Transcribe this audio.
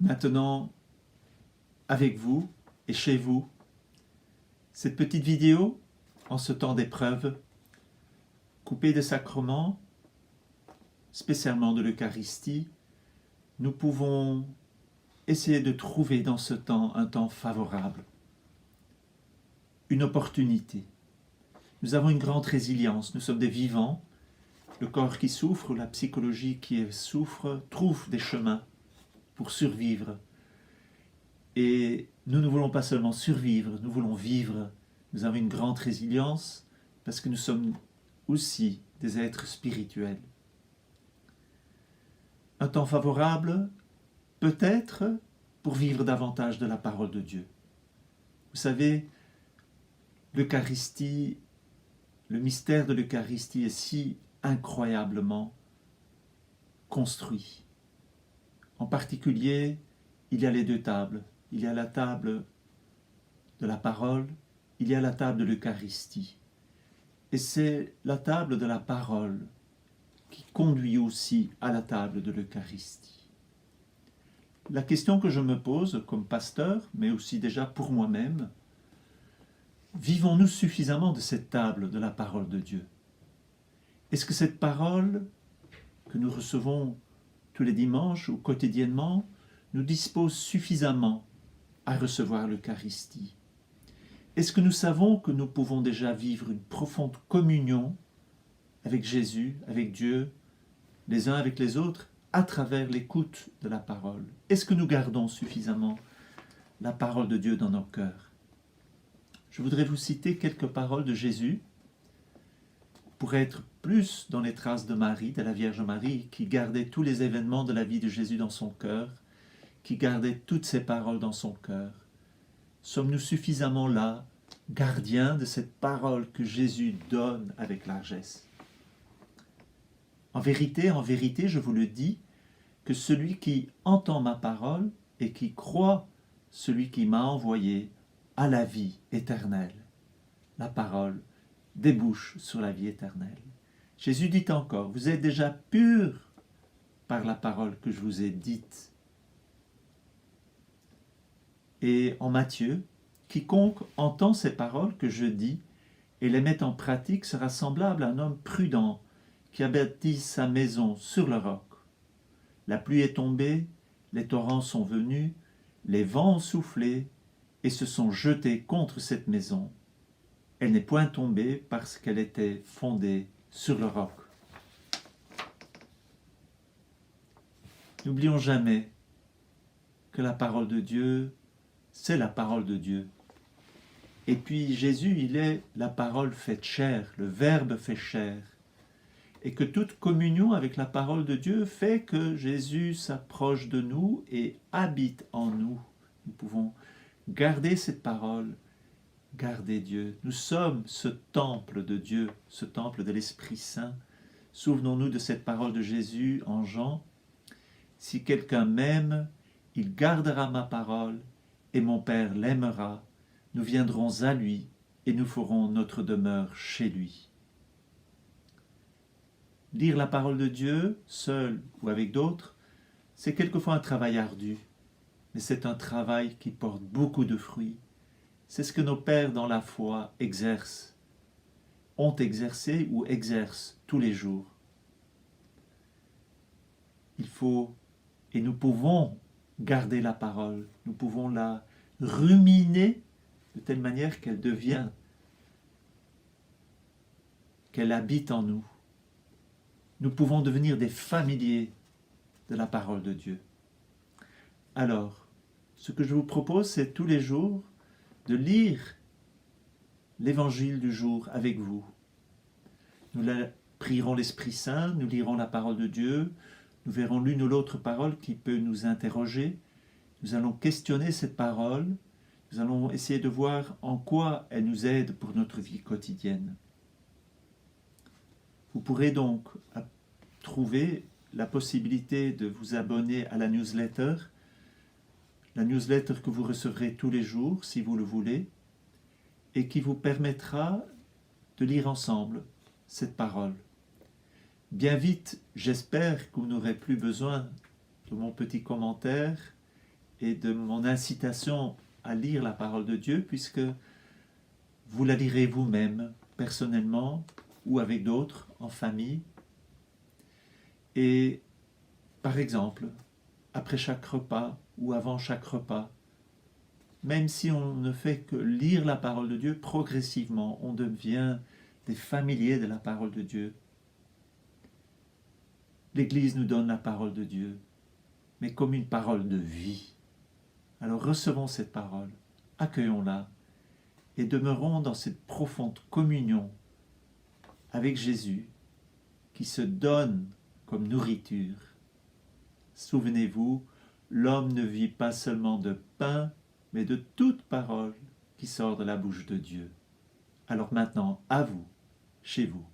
Maintenant, avec vous et chez vous, cette petite vidéo, en ce temps d'épreuve, coupée des sacrements, spécialement de l'Eucharistie, nous pouvons essayer de trouver dans ce temps un temps favorable, une opportunité. Nous avons une grande résilience, nous sommes des vivants. Le corps qui souffre, la psychologie qui souffre, trouve des chemins pour survivre. Et nous ne voulons pas seulement survivre, nous voulons vivre. Nous avons une grande résilience parce que nous sommes aussi des êtres spirituels. Un temps favorable, peut-être pour vivre davantage de la parole de Dieu. Vous savez, l'Eucharistie, le mystère de l'Eucharistie est si incroyablement construit. En particulier, il y a les deux tables. Il y a la table de la parole, il y a la table de l'Eucharistie. Et c'est la table de la parole qui conduit aussi à la table de l'Eucharistie. La question que je me pose comme pasteur, mais aussi déjà pour moi-même, vivons-nous suffisamment de cette table de la parole de Dieu? Est-ce que cette parole que nous recevons tous les dimanches ou quotidiennement nous dispose suffisamment à recevoir l'Eucharistie? Est-ce que nous savons que nous pouvons déjà vivre une profonde communion avec Jésus, avec Dieu, les uns avec les autres, à travers l'écoute de la parole? Est-ce que nous gardons suffisamment la parole de Dieu dans nos cœurs? Je voudrais vous citer quelques paroles de Jésus pour être plus dans les traces de Marie, de la Vierge Marie, qui gardait tous les événements de la vie de Jésus dans son cœur, qui gardait toutes ses paroles dans son cœur. Sommes-nous suffisamment là, gardiens de cette parole que Jésus donne avec largesse? En vérité, je vous le dis, que celui qui entend ma parole et qui croit celui qui m'a envoyé a la vie éternelle. La parole débouche sur la vie éternelle. Jésus dit encore, vous êtes déjà purs par la parole que je vous ai dite. Et en Matthieu, quiconque entend ces paroles que je dis et les met en pratique sera semblable à un homme prudent qui a bâti sa maison sur le roc. La pluie est tombée, les torrents sont venus, les vents ont soufflé et se sont jetés contre cette maison. Elle n'est point tombée parce qu'elle était fondée sur le roc. N'oublions jamais que la parole de Dieu, c'est la parole de Dieu. Et puis Jésus, il est la parole faite chair, le Verbe fait chair. Et que toute communion avec la parole de Dieu fait que Jésus s'approche de nous et habite en nous. Nous pouvons garder cette parole, garder Dieu. Nous sommes ce temple de Dieu, ce temple de l'Esprit Saint. Souvenons-nous de cette parole de Jésus en Jean. Si quelqu'un m'aime, il gardera ma parole et mon Père l'aimera. Nous viendrons à lui et nous ferons notre demeure chez lui. Lire la parole de Dieu, seul ou avec d'autres, c'est quelquefois un travail ardu, mais c'est un travail qui porte beaucoup de fruits. C'est ce que nos pères dans la foi exercent, ont exercé ou exercent tous les jours. Il faut, et nous pouvons garder la parole, nous pouvons la ruminer de telle manière qu'elle devient, qu'elle habite en nous. Nous pouvons devenir des familiers de la parole de Dieu. Alors, ce que je vous propose, c'est tous les jours de lire l'évangile du jour avec vous. Nous prierons l'Esprit Saint, nous lirons la parole de Dieu, nous verrons l'une ou l'autre parole qui peut nous interroger. Nous allons questionner cette parole, nous allons essayer de voir en quoi elle nous aide pour notre vie quotidienne. Vous pourrez donc trouver la possibilité de vous abonner à la newsletter que vous recevrez tous les jours si vous le voulez, et qui vous permettra de lire ensemble cette parole. Bien vite, j'espère que vous n'aurez plus besoin de mon petit commentaire et de mon incitation à lire la parole de Dieu, puisque vous la lirez vous-même, personnellement ou avec d'autres, en famille. Et par exemple, après chaque repas ou avant chaque repas, même si on ne fait que lire la parole de Dieu, progressivement, on devient des familiers de la parole de Dieu. L'Église nous donne la parole de Dieu, mais comme une parole de vie. Alors recevons cette parole, accueillons-la et demeurons dans cette profonde communion avec Jésus qui se donne comme nourriture. Souvenez-vous, l'homme ne vit pas seulement de pain, mais de toute parole qui sort de la bouche de Dieu. Alors maintenant, à vous, chez vous.